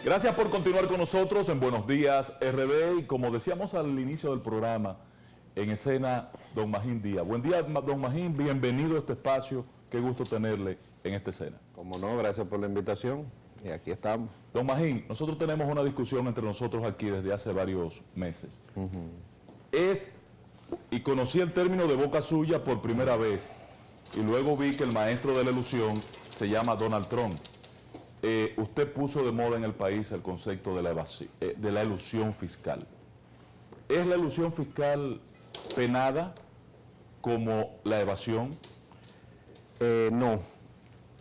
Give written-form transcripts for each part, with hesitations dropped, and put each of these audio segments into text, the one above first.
Gracias por continuar con nosotros en Buenos Días RD y como decíamos al inicio del programa, en escena don Magín Díaz. Buen día, don Magín, bienvenido a este espacio, qué gusto tenerle en esta escena. Como no, gracias por la invitación y aquí estamos. Don Magín, nosotros tenemos una discusión entre nosotros aquí desde hace varios meses. Y conocí el término de boca suya por primera vez y luego vi que el maestro de la ilusión se llama Donald Trump. Usted puso de moda en el país el concepto de la elusión fiscal. ¿Es la elusión fiscal penada como la evasión? No.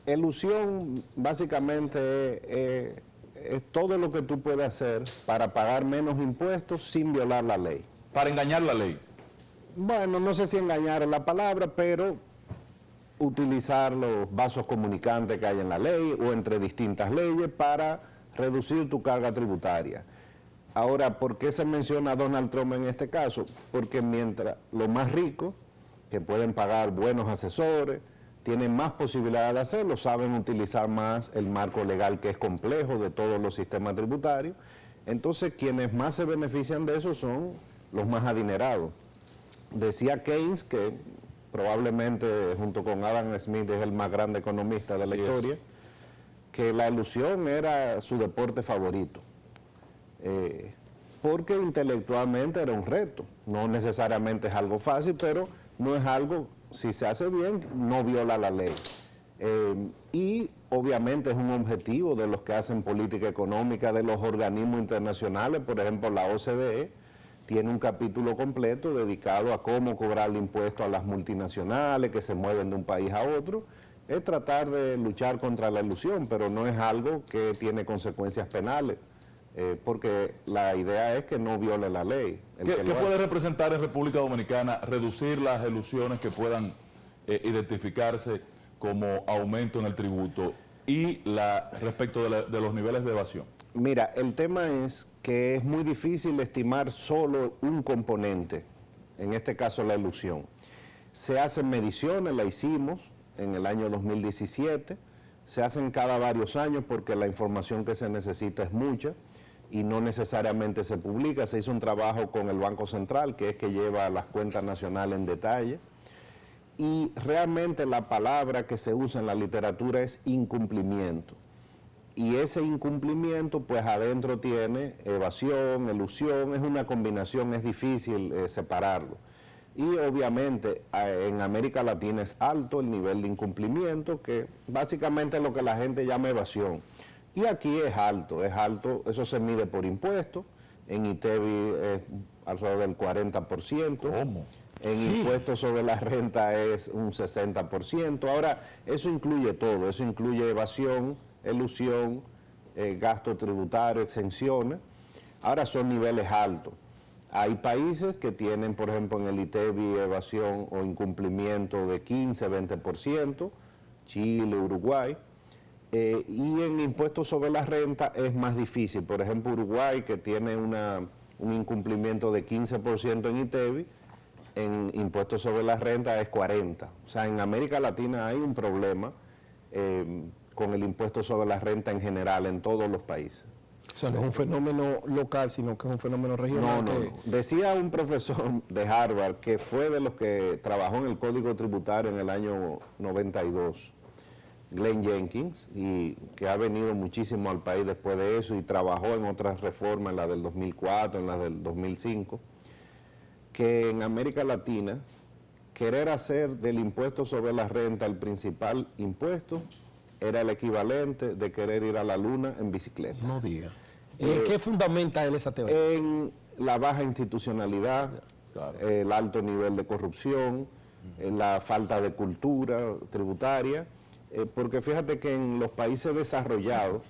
Elusión básicamente es todo lo que tú puedes hacer para pagar menos impuestos sin violar la ley. Para engañar la ley. Bueno, no sé si engañar es la palabra, pero utilizar los vasos comunicantes que hay en la ley o entre distintas leyes para reducir tu carga tributaria. Ahora, ¿por qué se menciona a Donald Trump en este caso? Porque mientras los más ricos, que pueden pagar buenos asesores, tienen más posibilidades de hacerlo, saben utilizar más el marco legal que es complejo de todos los sistemas tributarios, entonces quienes más se benefician de eso son los más adinerados. Decía Keynes que probablemente junto con Adam Smith es el más grande economista de la historia, que la elusión era su deporte favorito, porque intelectualmente era un reto, no necesariamente es algo fácil, pero no es algo, si se hace bien, no viola la ley. Y obviamente es un objetivo de los que hacen política económica, de los organismos internacionales, por ejemplo la OCDE, tiene un capítulo completo dedicado a cómo cobrar el impuesto a las multinacionales que se mueven de un país a otro. Es tratar de luchar contra la elusión, pero no es algo que tiene consecuencias penales, porque la idea es que no viole la ley. ¿Qué puede representar en República Dominicana reducir las elusiones que puedan identificarse como aumento en el tributo y respecto de los niveles de evasión? Mira, el tema es que es muy difícil estimar solo un componente, en este caso la elusión. Se hacen mediciones, la hicimos en el año 2017, se hacen cada varios años porque la información que se necesita es mucha y no necesariamente se publica. Se hizo un trabajo con el Banco Central, que es que lleva las cuentas nacionales en detalle, y realmente la palabra que se usa en la literatura es incumplimiento. Y ese incumplimiento, pues adentro tiene evasión, elusión, es una combinación, es difícil separarlo. Y obviamente en América Latina es alto el nivel de incumplimiento, que básicamente es lo que la gente llama evasión. Y aquí es alto, eso se mide por impuestos, en ITEVI es alrededor del 40%. ¿Cómo? En impuestos sobre la renta es un 60%. Ahora, eso incluye todo, eso incluye evasión, elusión, gasto tributario, exenciones. Ahora son niveles altos. Hay países que tienen, por ejemplo, en el ITEVI evasión o incumplimiento de 15, 20%, Chile, Uruguay, y en impuestos sobre la renta es más difícil. Por ejemplo, Uruguay, que tiene un incumplimiento de 15% en ITEVI, en impuestos sobre la renta es 40%. O sea, en América Latina hay un problema con el impuesto sobre la renta en general, en todos los países. O sea, no es un fenómeno local, sino que es un fenómeno regional. No. Decía un profesor de Harvard, que fue de los que trabajó en el Código Tributario en el año 92, Glenn Jenkins, y que ha venido muchísimo al país después de eso y trabajó en otras reformas, en la del 2004, en la del 2005, que en América Latina querer hacer del impuesto sobre la renta el principal impuesto era el equivalente de querer ir a la luna en bicicleta. No diga. ¿En qué fundamenta él esa teoría? En la baja institucionalidad, Claro. El alto nivel de corrupción, la falta de cultura tributaria, porque fíjate que en los países desarrollados,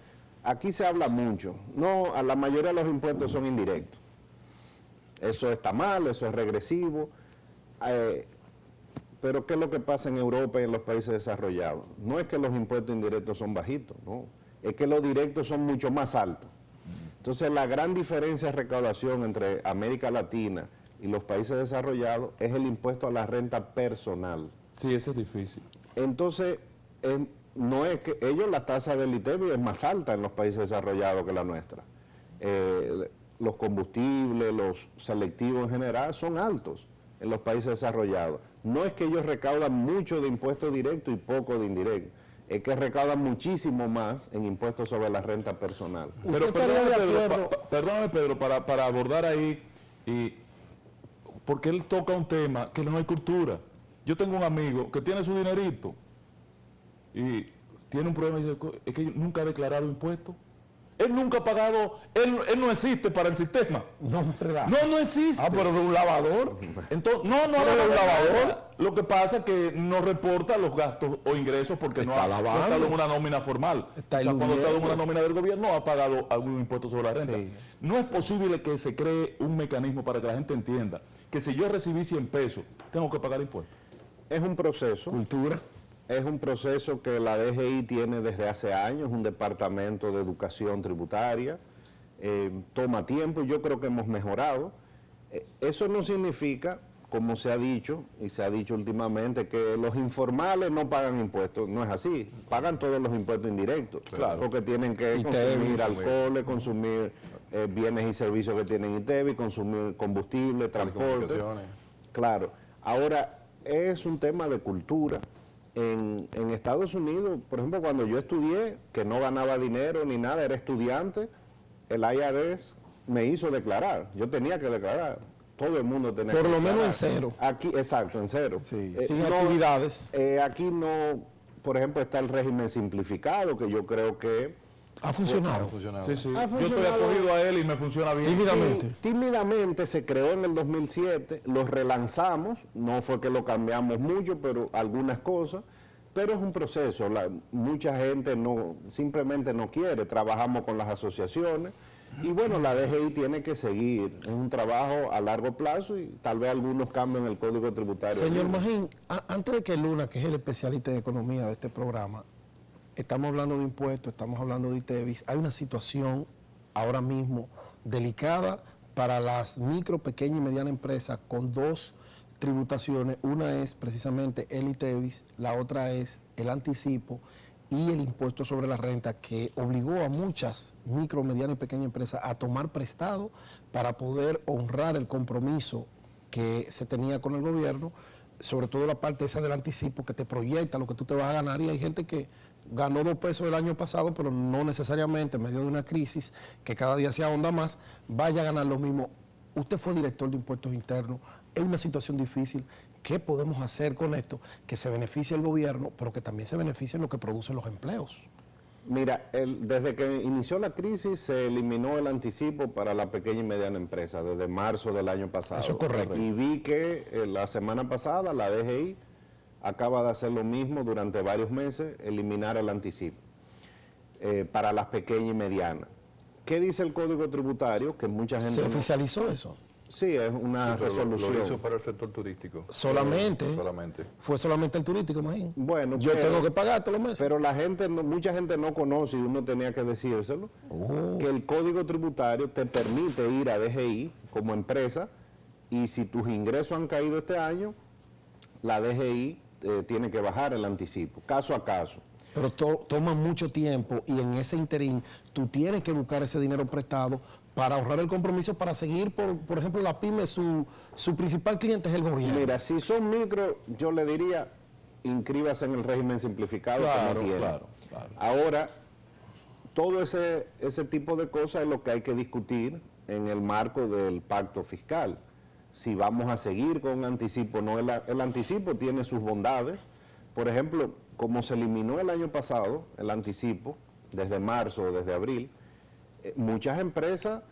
aquí se habla mucho, no, a la mayoría de los impuestos son indirectos. Eso está mal, eso es regresivo. Pero ¿qué es lo que pasa en Europa y en los países desarrollados? No es que los impuestos indirectos son bajitos, no. Es que los directos son mucho más altos. Entonces, la gran diferencia de recaudación entre América Latina y los países desarrollados es el impuesto a la renta personal. Sí, eso es difícil. Entonces, no es que ellos, la tasa del ITEVI es más alta en los países desarrollados que la nuestra. Los combustibles, los selectivos en general son altos en los países desarrollados. No es que ellos recaudan mucho de impuestos directos y poco de indirectos, es que recaudan muchísimo más en impuestos sobre la renta personal. Pero perdóname, Pedro, para abordar ahí, porque él toca un tema que no hay cultura. Yo tengo un amigo que tiene su dinerito y tiene un problema y dice, es que nunca ha declarado impuestos. Él nunca ha pagado, él no existe para el sistema. No, ¿verdad? No existe. Ah, pero de un lavador. Entonces, no de un lavador. Lo que pasa es que no reporta los gastos o ingresos porque no ha estado en una nómina formal. Está o sea, cuando está en una iludiendo. nómina del gobierno ha pagado algún impuesto sobre la renta. Sí. No es posible que se cree un mecanismo para que la gente entienda que si yo recibí 100 pesos, tengo que pagar impuestos. Es un proceso. Cultura. Es un proceso que la DGI tiene desde hace años, un departamento de educación tributaria, toma tiempo y yo creo que hemos mejorado. Eso no significa, como se ha dicho y se ha dicho últimamente, que los informales no pagan impuestos. No es así, pagan todos los impuestos indirectos, Claro. porque tienen que consumir alcohol, consumir bienes y servicios que tienen ITEVI, consumir combustible, transporte. Claro, ahora es un tema de cultura. En Estados Unidos, por ejemplo, cuando yo estudié, que no ganaba dinero ni nada, era estudiante, el IRS me hizo declarar. Yo tenía que declarar. Todo el mundo tenía que Por lo declarar. menos en cero. Aquí, exacto, en cero. Sí, sin actividades. Aquí no, por ejemplo, está el régimen simplificado, que yo creo que Ha funcionado. Sí, sí. Ha Yo estoy funcionado. acogido a él y me funciona bien. Tímidamente. tímidamente se creó en el 2007, lo relanzamos, no fue que lo cambiamos mucho, pero algunas cosas, pero es un proceso, mucha gente simplemente no quiere, trabajamos con las asociaciones y bueno, la DGI tiene que seguir, es un trabajo a largo plazo y tal vez algunos cambios en el Código Tributario. Señor Magín, antes de que Luna, que es el especialista en economía de este programa, estamos hablando de impuestos, estamos hablando de ITEVIS, hay una situación ahora mismo delicada para las micro, pequeñas y medianas empresas con dos tributaciones. Una es precisamente el ITEVIS, la otra es el anticipo y el impuesto sobre la renta, que obligó a muchas micro, medianas y pequeñas empresas a tomar prestado para poder honrar el compromiso que se tenía con el gobierno, sobre todo la parte esa del anticipo que te proyecta lo que tú te vas a ganar, y hay gente que ganó 2 pesos el año pasado, pero no necesariamente en medio de una crisis que cada día se ahonda más, vaya a ganar lo mismo. Usted fue director de impuestos internos, es una situación difícil. ¿Qué podemos hacer con esto? Que se beneficie el gobierno, pero que también se beneficie en lo que producen los empleos. Mira, desde que inició la crisis se eliminó el anticipo para la pequeña y mediana empresa, desde marzo del año pasado. Eso es correcto. Y vi que la semana pasada la DGI acaba de hacer lo mismo durante varios meses, eliminar el anticipo para las pequeñas y medianas. ¿Qué dice el Código Tributario? Que mucha gente... ¿Se oficializó eso? Sí, es una resolución. Lo hizo para el sector turístico. Solamente. Solamente. Fue solamente el turístico, imagínate. Bueno, Yo tengo que pagar todos los meses. Pero la gente, mucha gente no conoce, y uno tenía que decírselo, que el Código Tributario te permite ir a DGI como empresa y si tus ingresos han caído este año, la DGI tiene que bajar el anticipo, caso a caso. Pero toma mucho tiempo y en ese interín tú tienes que buscar ese dinero prestado para ahorrar el compromiso, para seguir, por ejemplo, la pyme, su principal cliente es el gobierno. Mira, si son micro, yo le diría, inscríbase en el régimen simplificado que no tiene. Claro. Ahora, todo ese tipo de cosas es lo que hay que discutir en el marco del pacto fiscal. Si vamos a seguir con anticipo, no, el anticipo tiene sus bondades. Por ejemplo, como se eliminó el año pasado el anticipo, desde marzo o desde abril, muchas empresas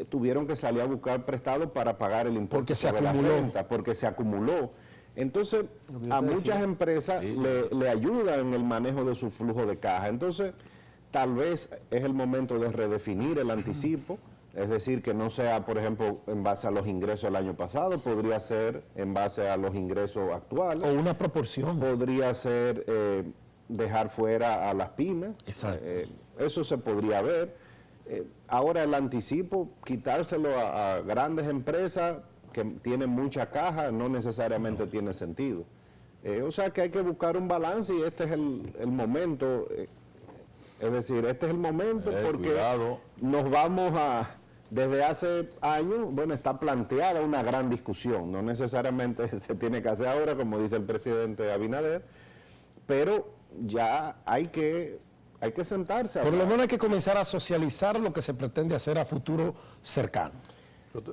tuvieron que salir a buscar prestado para pagar el impuesto Porque se sobre la acumuló. renta, porque se acumuló. Entonces, a muchas empresas le ayuda en el manejo de su flujo de caja. Entonces, tal vez es el momento de redefinir el anticipo, es decir, que no sea, por ejemplo, en base a los ingresos del año pasado, podría ser en base a los ingresos actuales. O una proporción. Podría ser dejar fuera a las pymes. Exacto. Eso se podría ver. Ahora el anticipo, quitárselo a grandes empresas que tienen mucha caja, no necesariamente tiene sentido. O sea que hay que buscar un balance y este es el momento. Es decir, este es el momento porque cuidado. nos vamos a... Desde hace años, bueno, está planteada una gran discusión. No necesariamente se tiene que hacer ahora, como dice el presidente Abinader, pero ya hay que sentarse. Por lo menos hay que comenzar a socializar lo que se pretende hacer a futuro cercano.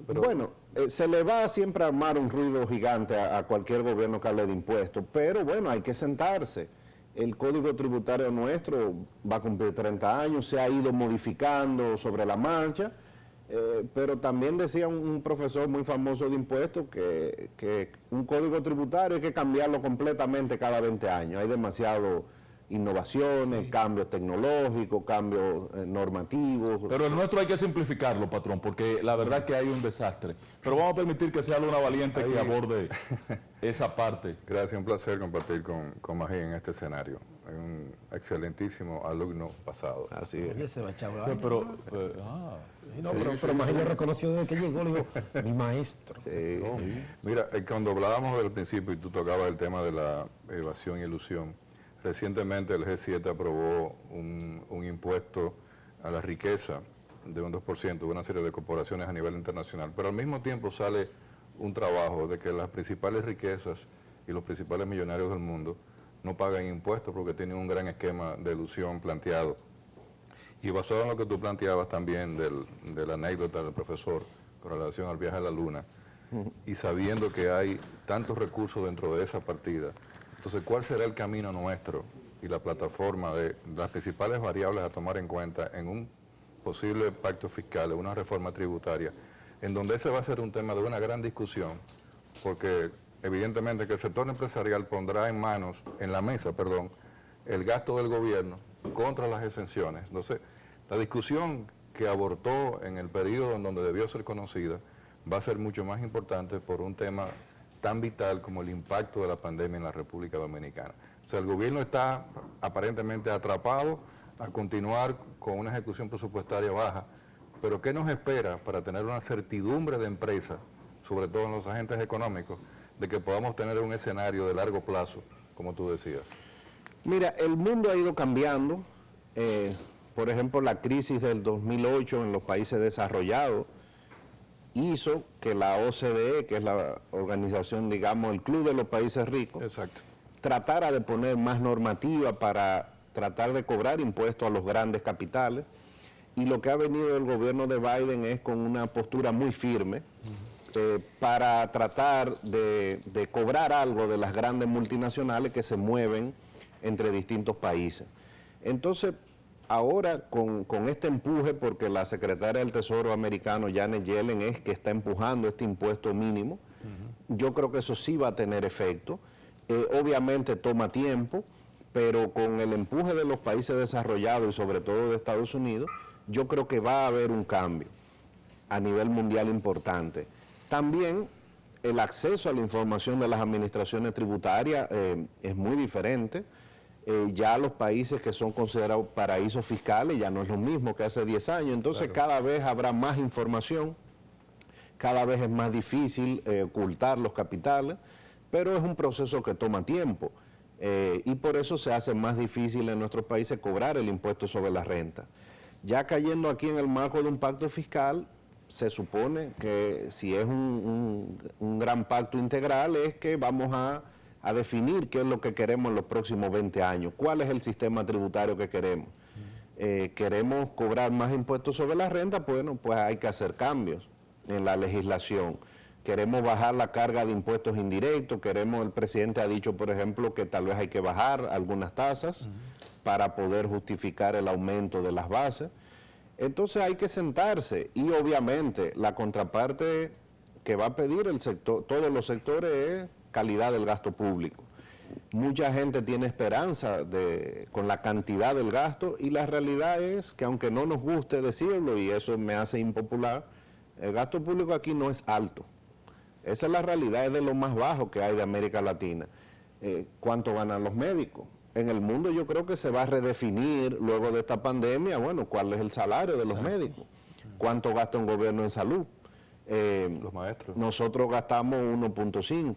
Bueno, se le va a siempre armar un ruido gigante a cualquier gobierno que hable de impuestos, pero bueno, hay que sentarse. El código tributario nuestro va a cumplir 30 años, se ha ido modificando sobre la marcha, pero también decía un profesor muy famoso de impuestos que un código tributario hay que cambiarlo completamente cada 20 años. Hay demasiado innovaciones, cambios tecnológicos, cambios normativos. Pero el nuestro hay que simplificarlo, patrón, porque la verdad que hay un desastre. Pero vamos a permitir que sea Luna Valiente que aborde esa parte. Gracias, un placer compartir con Magín en este escenario. Es un excelentísimo alumno pasado. Así es. Pero Magín lo reconoció desde que llegó, le digo, mi maestro. Sí. Mira, cuando hablábamos del principio y tú tocabas el tema de la evasión y elusión, recientemente el G7 aprobó un impuesto a la riqueza de un 2% de una serie de corporaciones a nivel internacional, pero al mismo tiempo sale un trabajo de que las principales riquezas y los principales millonarios del mundo no pagan impuestos porque tienen un gran esquema de elusión planteado. Y basado en lo que tú planteabas también de la anécdota del profesor con relación al viaje a la Luna, y sabiendo que hay tantos recursos dentro de esa partida, entonces, ¿cuál será el camino nuestro y la plataforma de las principales variables a tomar en cuenta en un posible pacto fiscal, una reforma tributaria, en donde ese va a ser un tema de una gran discusión, porque evidentemente que el sector empresarial pondrá en la mesa, el gasto del gobierno contra las exenciones. Entonces, la discusión que abortó en el periodo en donde debió ser conocida va a ser mucho más importante por un tema tan vital como el impacto de la pandemia en la República Dominicana. O sea, el gobierno está aparentemente atrapado a continuar con una ejecución presupuestaria baja, pero ¿qué nos espera para tener una certidumbre de empresa, sobre todo en los agentes económicos, de que podamos tener un escenario de largo plazo, como tú decías? Mira, el mundo ha ido cambiando. Por ejemplo, la crisis del 2008 en los países desarrollados hizo que la OCDE, que es la organización, digamos, el club de los países ricos, Exacto, tratara de poner más normativa para tratar de cobrar impuestos a los grandes capitales. Y lo que ha venido del gobierno de Biden es con una postura muy firme para tratar de cobrar algo de las grandes multinacionales que se mueven entre distintos países. Entonces, ahora con este empuje, porque la secretaria del Tesoro americano, Janet Yellen, es que está empujando este impuesto mínimo, yo creo que eso sí va a tener efecto. Obviamente toma tiempo, pero con el empuje de los países desarrollados y sobre todo de Estados Unidos, yo creo que va a haber un cambio a nivel mundial importante. También el acceso a la información de las administraciones tributarias es muy diferente. Ya los países que son considerados paraísos fiscales ya no es lo mismo que hace 10 años, entonces cada vez habrá más información, cada vez es más difícil ocultar los capitales, pero es un proceso que toma tiempo y por eso se hace más difícil en nuestros países cobrar el impuesto sobre la renta. Ya cayendo aquí en el marco de un pacto fiscal, se supone que si es un gran pacto integral es que vamos a definir qué es lo que queremos en los próximos 20 años, cuál es el sistema tributario que queremos. Queremos cobrar más impuestos sobre la renta, bueno, pues hay que hacer cambios en la legislación. Queremos bajar la carga de impuestos indirectos, el presidente ha dicho, por ejemplo, que tal vez hay que bajar algunas tasas para poder justificar el aumento de las bases. Entonces hay que sentarse y obviamente la contraparte que va a pedir el sector, todos los sectores es calidad del gasto público. Mucha gente tiene esperanza con la cantidad del gasto y la realidad es que aunque no nos guste decirlo y eso me hace impopular, el gasto público aquí no es alto. Esa es la realidad, es de lo más bajo que hay de América Latina. ¿Cuánto ganan los médicos? En el mundo yo creo que se va a redefinir luego de esta pandemia, bueno, cuál es el salario de los médicos, cuánto gasta un gobierno en salud. los maestros. Nosotros gastamos 1.5.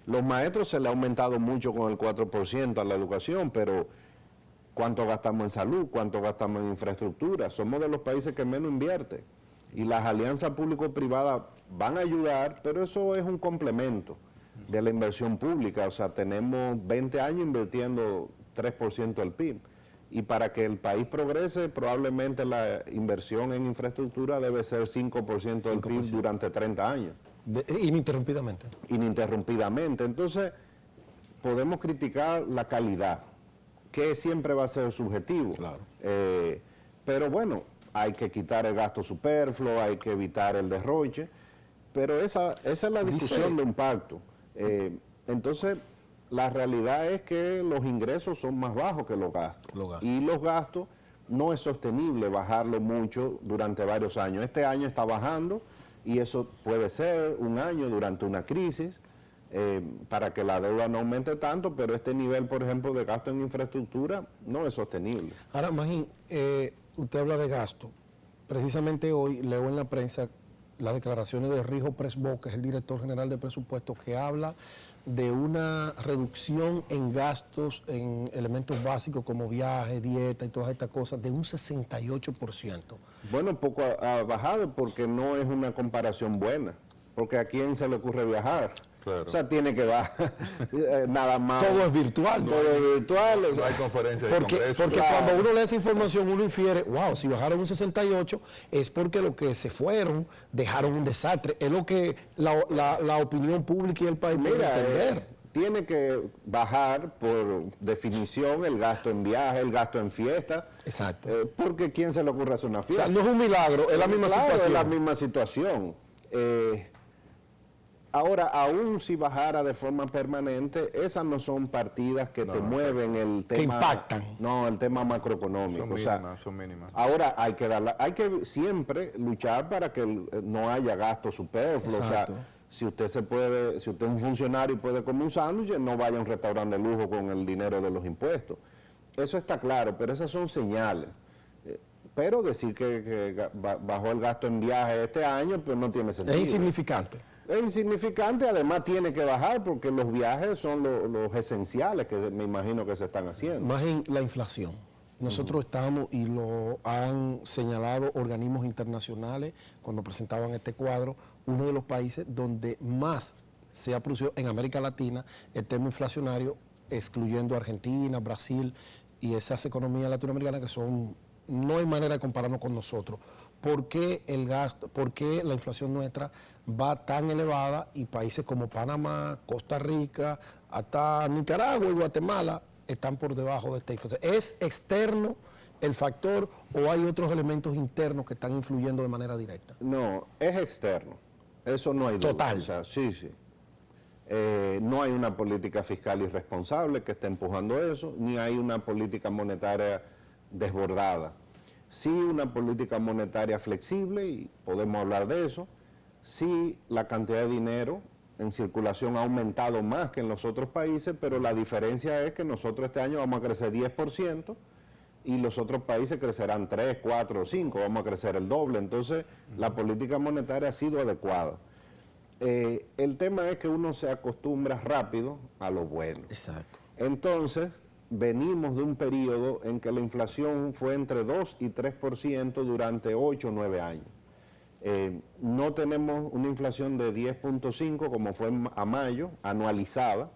Los maestros se le ha aumentado mucho con el 4% a la educación, pero ¿cuánto gastamos en salud? ¿Cuánto gastamos en infraestructura? Somos de los países que menos invierte. Y las alianzas público-privadas van a ayudar, pero eso es un complemento de la inversión pública. O sea, tenemos 20 años invirtiendo 3% del PIB. Y para que el país progrese, probablemente la inversión en infraestructura debe ser 5% del PIB durante 30 años. Ininterrumpidamente. Ininterrumpidamente. Entonces, podemos criticar la calidad, que siempre va a ser subjetivo. Claro. Pero bueno, hay que quitar el gasto superfluo, hay que evitar el derroche, pero esa es la discusión de un pacto. Entonces, la realidad es que los ingresos son más bajos que los gastos. Y los gastos no es sostenible bajarlo mucho durante varios años. Este año está bajando y eso puede ser un año durante una crisis para que la deuda no aumente tanto, pero este nivel, por ejemplo, de gasto en infraestructura no es sostenible. Ahora, Magín, usted habla de gasto. Precisamente hoy leo en la prensa las declaraciones de Rijo Presbó, que es el director general de presupuesto, que habla de una reducción en gastos en elementos básicos como viaje, dieta y todas estas cosas de un 68%. Bueno, poco ha bajado porque no es una comparación buena, porque a quién se le ocurre viajar. Claro. O sea, tiene que bajar nada más. Todo es virtual. Todo es virtual. No hay conferencias de congreso. Porque claro, cuando uno lee esa información, uno infiere, wow, si bajaron un 68 es porque los que se fueron dejaron un desastre. Es lo que la opinión pública y el país pueden entender. Tiene que bajar por definición el gasto en viaje, el gasto en fiesta. Exacto. Porque ¿quién se le ocurre hacer una O fiesta? sea, no es un milagro, es la misma Claro, situación. es la misma situación. Ahora, aún si bajara de forma permanente, esas no son partidas que te mueven el tema. Que impactan. No, el tema macroeconómico. Son mínimas, son mínimas. Ahora hay que siempre luchar para que no haya gasto superfluo. Exacto. O sea, si usted es un funcionario y puede comer un sándwich, no vaya a un restaurante de lujo con el dinero de los impuestos. Eso está claro, pero esas son señales. Pero decir que bajó el gasto en viajes este año, pues no tiene sentido. Es insignificante. Es insignificante, además tiene que bajar porque los viajes son los esenciales que me imagino que se están haciendo. Más en la inflación. Nosotros estamos, y lo han señalado organismos internacionales cuando presentaban este cuadro, uno de los países donde más se ha producido en América Latina el tema inflacionario, excluyendo Argentina, Brasil y esas economías latinoamericanas que son, no hay manera de compararnos con nosotros. ¿Por qué la inflación nuestra va tan elevada y países como Panamá, Costa Rica, hasta Nicaragua y Guatemala están por debajo de esta inflación? ¿Es externo el factor o hay otros elementos internos que están influyendo de manera directa? No, es externo. Eso no hay duda. Total. O sea, sí. No hay una política fiscal irresponsable que esté empujando eso, ni hay una política monetaria desbordada. Sí una política monetaria flexible, y podemos hablar de eso. Sí la cantidad de dinero en circulación ha aumentado más que en los otros países, pero la diferencia es que nosotros este año vamos a crecer 10% y los otros países crecerán 3, 4 o 5, vamos a crecer el doble. Entonces, la política monetaria ha sido adecuada. El tema es que uno se acostumbra rápido a lo bueno. Exacto. Entonces, venimos de un periodo en que la inflación fue entre 2 y 3% durante 8 o 9 años. No tenemos una inflación de 10.5 como fue a mayo, anualizada,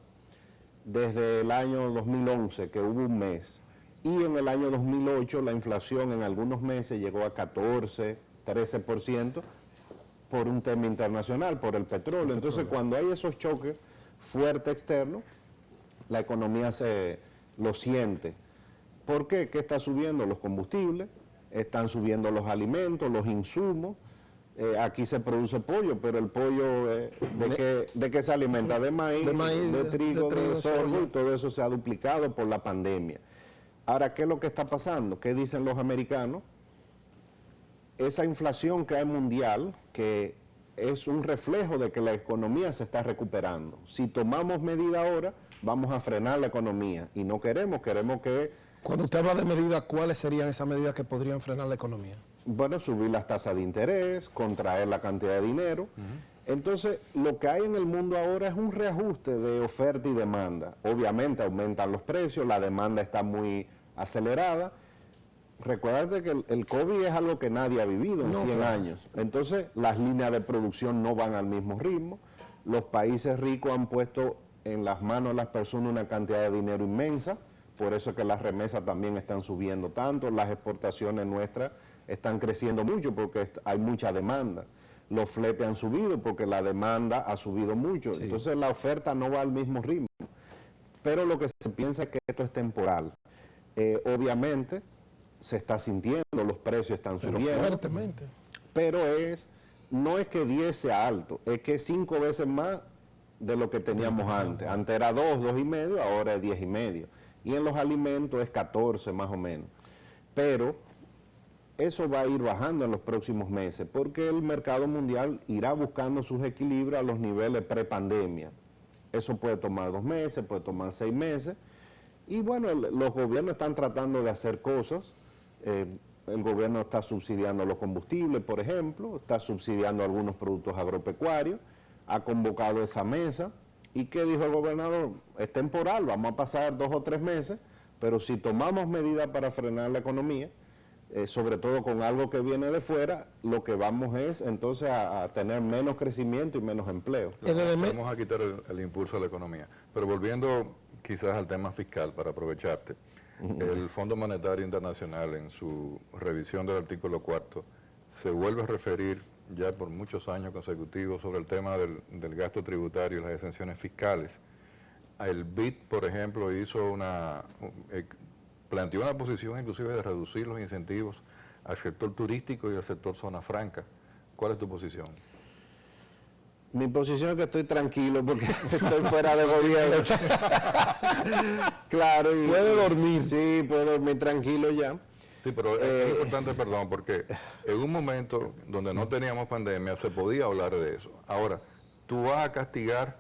desde el año 2011, que hubo un mes. Y en el año 2008 la inflación en algunos meses llegó a 14, 13% por un tema internacional, por el petróleo. Entonces, cuando hay esos choques fuertes externos, la economía lo siente. ¿Por qué? ¿Qué está subiendo? Los combustibles, están subiendo los alimentos, los insumos. Aquí se produce pollo, pero el pollo, ¿de qué se alimenta? De maíz, de trigo, de sorgo, y todo eso se ha duplicado por la pandemia. Ahora, ¿qué es lo que está pasando? ¿Qué dicen los americanos? Esa inflación que hay mundial, que es un reflejo de que la economía se está recuperando. Si tomamos medida ahora, vamos a frenar la economía, y no queremos que... Cuando usted habla de medidas, ¿cuáles serían esas medidas que podrían frenar la economía? Bueno, subir las tasas de interés, contraer la cantidad de dinero. Entonces, lo que hay en el mundo ahora es un reajuste de oferta y demanda. Obviamente aumentan los precios, la demanda está muy acelerada. Recuérdate que el COVID es algo que nadie ha vivido en 100 años. Entonces, las líneas de producción no van al mismo ritmo. Los países ricos han puesto en las manos de las personas una cantidad de dinero inmensa. Por eso es que las remesas también están subiendo tanto. Las exportaciones nuestras están creciendo mucho porque hay mucha demanda. Los fletes han subido porque la demanda ha subido mucho. Sí. Entonces, la oferta no va al mismo ritmo. Pero lo que se piensa es que esto es temporal. Obviamente, se está sintiendo, los precios están subiendo. Fuertemente. Pero no es que 10 sea alto, es que es 5 veces más de lo que teníamos antes. Antes era 2, 2,5, ahora es 10,5. Y en los alimentos es 14 más o menos. Pero eso va a ir bajando en los próximos meses, porque el mercado mundial irá buscando sus equilibrios a los niveles prepandemia. Eso puede tomar 2 meses, puede tomar 6 meses. Y bueno, los gobiernos están tratando de hacer cosas. El gobierno está subsidiando los combustibles, por ejemplo, está subsidiando algunos productos agropecuarios, ha convocado esa mesa. ¿Y qué dijo el gobernador? Es temporal, vamos a pasar 2 o 3 meses, pero si tomamos medidas para frenar la economía, sobre todo con algo que viene de fuera, lo que vamos es entonces a tener menos crecimiento y menos empleo. Vamos a quitar el impulso a la economía. Pero volviendo quizás al tema fiscal, para aprovecharte, el Fondo Monetario Internacional en su revisión del artículo 4 se vuelve a referir ya por muchos años consecutivos sobre el tema del gasto tributario y las exenciones fiscales. El BID, por ejemplo, planteó una posición inclusive de reducir los incentivos al sector turístico y al sector zona franca. ¿Cuál es tu posición? Mi posición es que estoy tranquilo porque estoy fuera de gobierno. Claro. Puede dormir. Sí, puedo dormir tranquilo ya. Sí, pero es importante, perdón, porque en un momento donde no teníamos pandemia se podía hablar de eso. Ahora, tú vas a castigar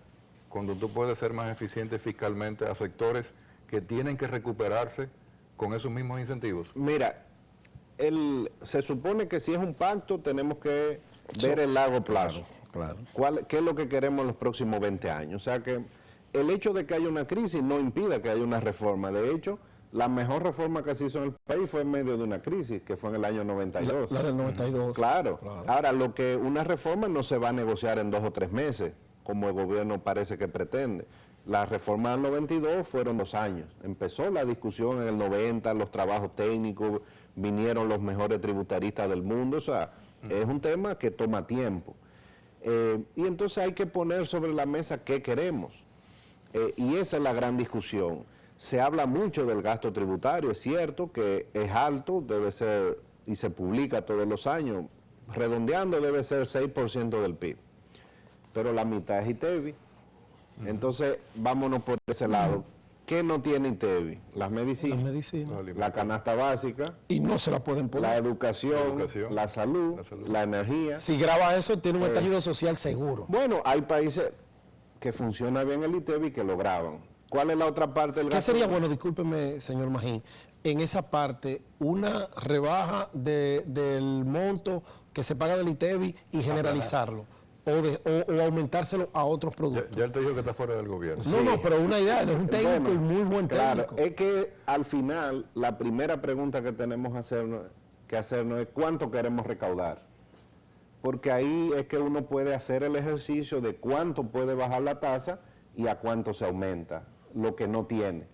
cuando tú puedes ser más eficiente fiscalmente a sectores que tienen que recuperarse con esos mismos incentivos. Mira, se supone que si es un pacto tenemos que ver el largo plazo. Claro. ¿Qué es lo que queremos en los próximos 20 años? O sea que el hecho de que haya una crisis no impide que haya una reforma. De hecho, la mejor reforma que se hizo en el país fue en medio de una crisis, que fue en el año 92. La del 92. Claro. Ahora, una reforma no se va a negociar en 2 o 3 meses, como el gobierno parece que pretende. La reforma del 92 fueron 2 años. Empezó la discusión en el 90, los trabajos técnicos, vinieron los mejores tributaristas del mundo. O sea, es un tema que toma tiempo. Y entonces hay que poner sobre la mesa qué queremos. Y esa es la gran discusión. Se habla mucho del gasto tributario, es cierto que es alto, debe ser, y se publica todos los años, redondeando debe ser 6% del PIB. Pero la mitad es ITEVI. Entonces, vámonos por ese lado. ¿Qué no tiene ITEVI? Las medicinas, la canasta básica. Y no se la pueden poner. La educación, la salud, la energía. Si graba eso, tiene un estallido social seguro. Bueno, hay países que funciona bien el ITEVI y que lo graban. ¿Cuál es la otra parte del gasto? ¿Qué sería bueno, discúlpeme, señor Magín, en esa parte, una rebaja del monto que se paga del ITEVI y generalizarlo? O aumentárselo a otros productos. Ya él te dijo que está fuera del gobierno. No, pero una idea, él es un técnico y muy buen técnico. Claro, es que al final la primera pregunta que tenemos que hacernos es cuánto queremos recaudar. Porque ahí es que uno puede hacer el ejercicio de cuánto puede bajar la tasa y a cuánto se aumenta, lo que no tiene.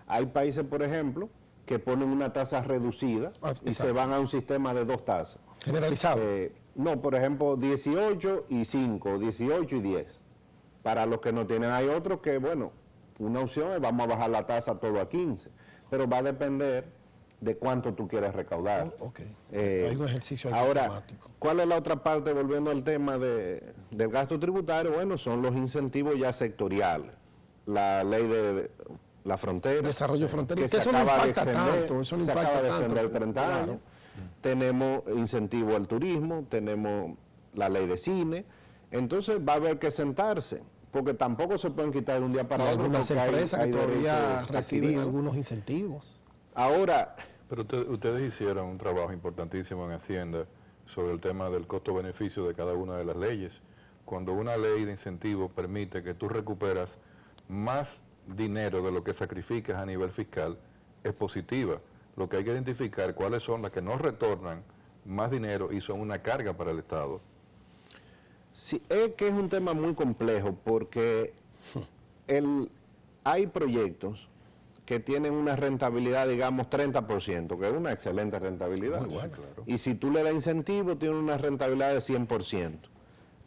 Hay países, por ejemplo, que ponen una tasa reducida y se van a un sistema de 2 tasas. Generalizado. No, por ejemplo, 18 y 5, 18 y 10. Para los que no tienen, hay otros que, bueno, una opción es vamos a bajar la tasa todo a 15, pero va a depender de cuánto tú quieres recaudar. Hay un ejercicio ahora, automático. ¿Cuál es la otra parte, volviendo al tema del gasto tributario? Bueno, son los incentivos ya sectoriales. La ley de la frontera. Desarrollo fronterizo. Que se acaba de extender, se acaba de extender 30 años. Claro. Tenemos incentivo al turismo, tenemos la ley de cine. Entonces va a haber que sentarse, porque tampoco se pueden quitar de un día para otro. Algunas empresas que todavía derechos reciben adquiridos. algunos incentivos. Ahora, pero ustedes hicieron un trabajo importantísimo en Hacienda sobre el tema del costo-beneficio de cada una de las leyes, cuando una ley de incentivo permite que tú recuperas más dinero de lo que sacrificas a nivel fiscal, es positiva. Lo que hay que identificar cuáles son las que no retornan más dinero y son una carga para el Estado. Sí, es que es un tema muy complejo porque hay proyectos que tienen una rentabilidad, digamos, 30%, que es una excelente rentabilidad. Muy bueno, claro. Y si tú le das incentivo, tiene una rentabilidad de 100%.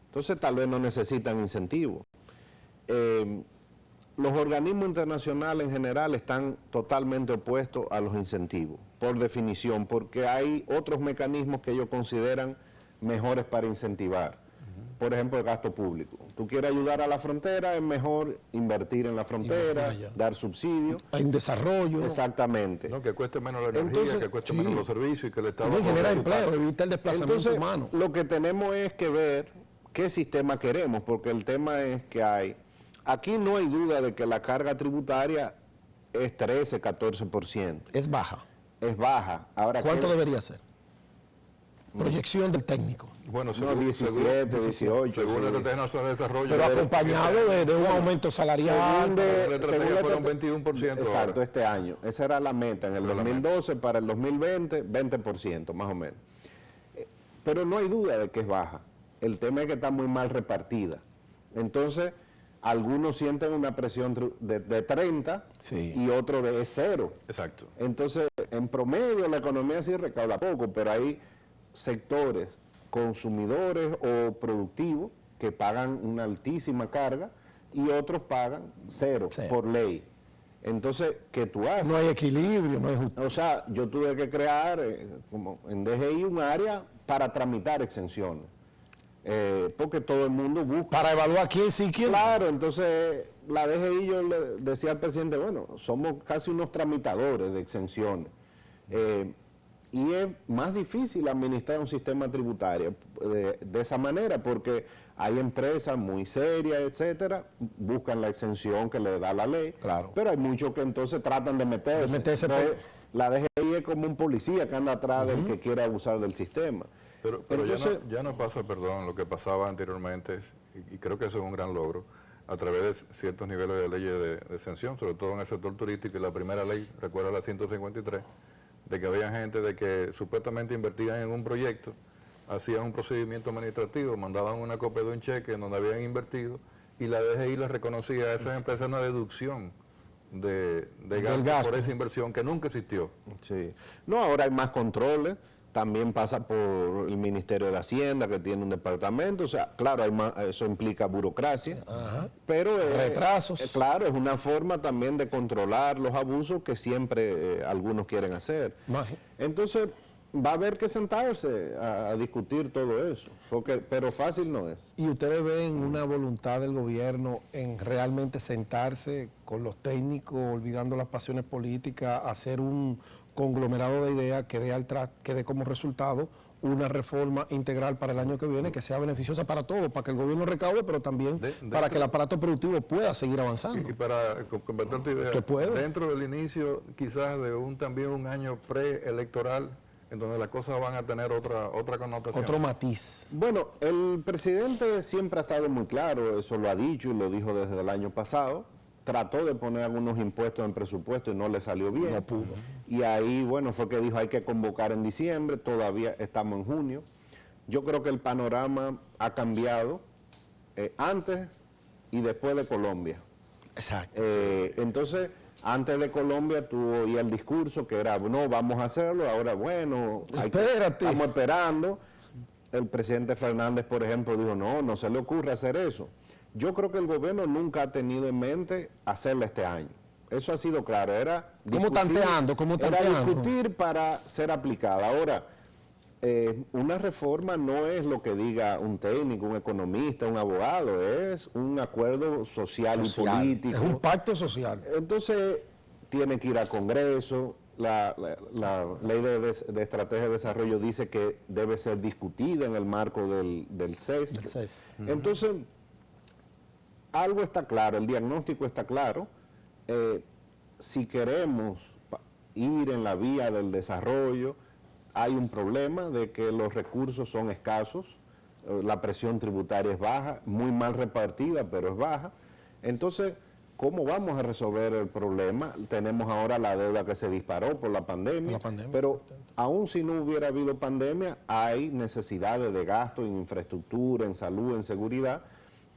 Entonces, tal vez no necesitan incentivo. Los organismos internacionales en general están totalmente opuestos a los incentivos, por definición, porque hay otros mecanismos que ellos consideran mejores para incentivar. Por ejemplo, el gasto público. Tú quieres ayudar a la frontera, es mejor invertir en la frontera, dar subsidios. Hay un desarrollo. Exactamente. No, que cueste menos la energía, Entonces, que cueste menos los servicios y que el Estado... Y genera empleo, evita el desplazamiento Entonces, humano. lo que tenemos es que ver qué sistema queremos, porque el tema es que aquí no hay duda de que la carga tributaria es 13, 14%. Es baja. Es baja. Ahora, ¿Cuánto debería ser? Proyección del técnico. Bueno, No, 17, 18. según la sí. Estrategia Nacional de Desarrollo... Pero acompañado de un aumento salarial. la estrategia fueron 21% Exacto, ahora. este año. Esa era la meta. En el Esa era la 2012, para el 2020, 20%, más o menos. Pero no hay duda de que es baja. El tema es que está muy mal repartida. Entonces, algunos sienten una presión de 30 Sí. y otros de 0. Exacto. Entonces, en promedio, la economía sí recauda poco, pero hay sectores consumidores o productivos que pagan una altísima carga y otros pagan 0 Sí. por ley. Entonces, ¿qué tú haces? No hay equilibrio, no hay justicia. O sea, yo tuve que crear, como en DGI, un área para tramitar exenciones. Porque todo el mundo busca. Para evaluar quién sí, quién no. Claro, entonces la DGI, yo le decía al presidente, bueno, somos casi unos tramitadores de exenciones. Y es más difícil administrar un sistema tributario de esa manera, porque hay empresas muy serias, etcétera, buscan la exención que le da la ley, Claro. pero hay muchos que entonces tratan de meterse. De meterse Entonces, la DGI es como un policía que anda atrás del que quiere abusar del sistema. Pero Entonces, ya no pasa, perdón, lo que pasaba anteriormente, y creo que eso es un gran logro, a través de ciertos niveles de leyes de exención, sobre todo en el sector turístico, y la primera ley, recuerda la 153, de que había gente de que supuestamente invertían en un proyecto, hacían un procedimiento administrativo, mandaban una copia de un cheque en donde habían invertido, y la DGI les reconocía a esas empresas una deducción de gasto por esa inversión que nunca existió. sí. No, ahora hay más controles. También pasa por el Ministerio de Hacienda, que tiene un departamento. O sea, claro, eso implica burocracia. Ajá. Pero Retrasos. claro, es una forma también de controlar los abusos que siempre algunos quieren hacer. Entonces, va a haber que sentarse a discutir todo eso, pero fácil no es. ¿Y ustedes ven una voluntad del gobierno en realmente sentarse con los técnicos, olvidando las pasiones políticas, hacer un conglomerado de ideas que dé como resultado una reforma integral para el año que viene que sea beneficiosa para todos, para que el gobierno recaude, pero también para que el aparato productivo pueda seguir avanzando? Y para completar tu idea, ¿Que puede? dentro del inicio quizás de también un año preelectoral, en donde las cosas van a tener otra connotación. Otro matiz. Bueno, el presidente siempre ha estado muy claro, eso lo ha dicho y lo dijo desde el año pasado. Trató de poner algunos impuestos en presupuesto y no le salió bien. No pudo. Y ahí, bueno, fue que dijo hay que convocar en diciembre, todavía estamos en junio. Yo creo que el panorama ha cambiado antes y después de Colombia. Exacto. Entonces, antes de Colombia tú oías el discurso que era, no, vamos a hacerlo, ahora bueno, Espérate. estamos esperando. El presidente Fernández, por ejemplo, dijo, no se le ocurre hacer eso. Yo creo que el gobierno nunca ha tenido en mente hacerla este año. Eso ha sido claro, era discutir para ser aplicada. Ahora, una reforma no es lo que diga un técnico, un economista, un abogado, es un acuerdo social. Y político. Es un pacto social. Entonces, tiene que ir al Congreso. La ley de estrategia de desarrollo dice que debe ser discutida en el marco del CES. Del CES. Entonces, algo está claro, el diagnóstico está claro. Si queremos ir en la vía del desarrollo, hay un problema de que los recursos son escasos. la presión tributaria es baja, muy mal repartida, pero es baja. Entonces, ¿cómo vamos a resolver el problema? Tenemos ahora la deuda que se disparó por la pandemia, pero aún si no hubiera habido pandemia, hay necesidades de gasto en infraestructura, en salud, en seguridad,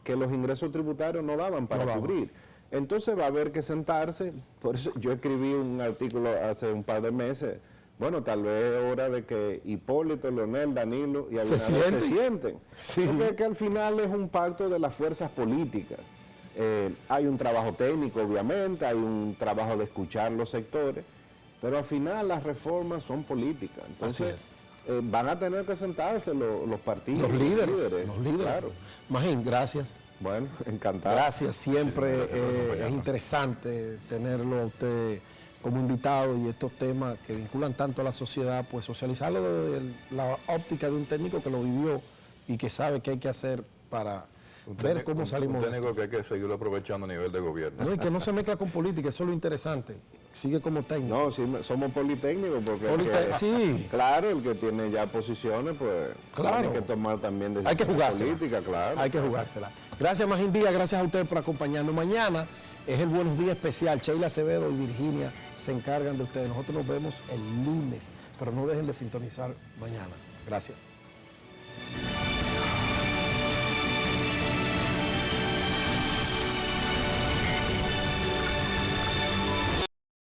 que los ingresos tributarios no daban para cubrir. Entonces va a haber que sentarse, por eso yo escribí un artículo hace un par de meses, bueno, tal vez es hora de que Hipólito, Leonel, Danilo y Abinader se sienten. Sí. Porque es que al final es un pacto de las fuerzas políticas. Hay un trabajo técnico, obviamente, hay un trabajo de escuchar los sectores, pero al final las reformas son políticas. Entonces, van a tener que sentarse los partidos. Los líderes. Claro. Magín, gracias. Bueno, encantado. Gracias, siempre Gracias por es acompañarnos. interesante tenerlo a usted como invitado y estos temas que vinculan tanto a la sociedad, pues socializarlo desde la óptica de un técnico que lo vivió y que sabe qué hay que hacer para ver cómo salimos Un de técnico que hay que seguirlo aprovechando a nivel de gobierno. esto. No, y que no se mezcla con política, eso es lo interesante. Sigue como técnico. No, sí, somos politécnicos porque Sí. claro, el que tiene ya posiciones, pues Claro. tiene que tomar también Hay que decisiones jugársela. políticas, claro. Hay que jugársela. Gracias, Magín Díaz, gracias a ustedes por acompañarnos. Mañana es el Buenos Días especial. Sheila Acevedo y Virginia se encargan de ustedes. Nosotros nos vemos el lunes, pero no dejen de sintonizar mañana. Gracias.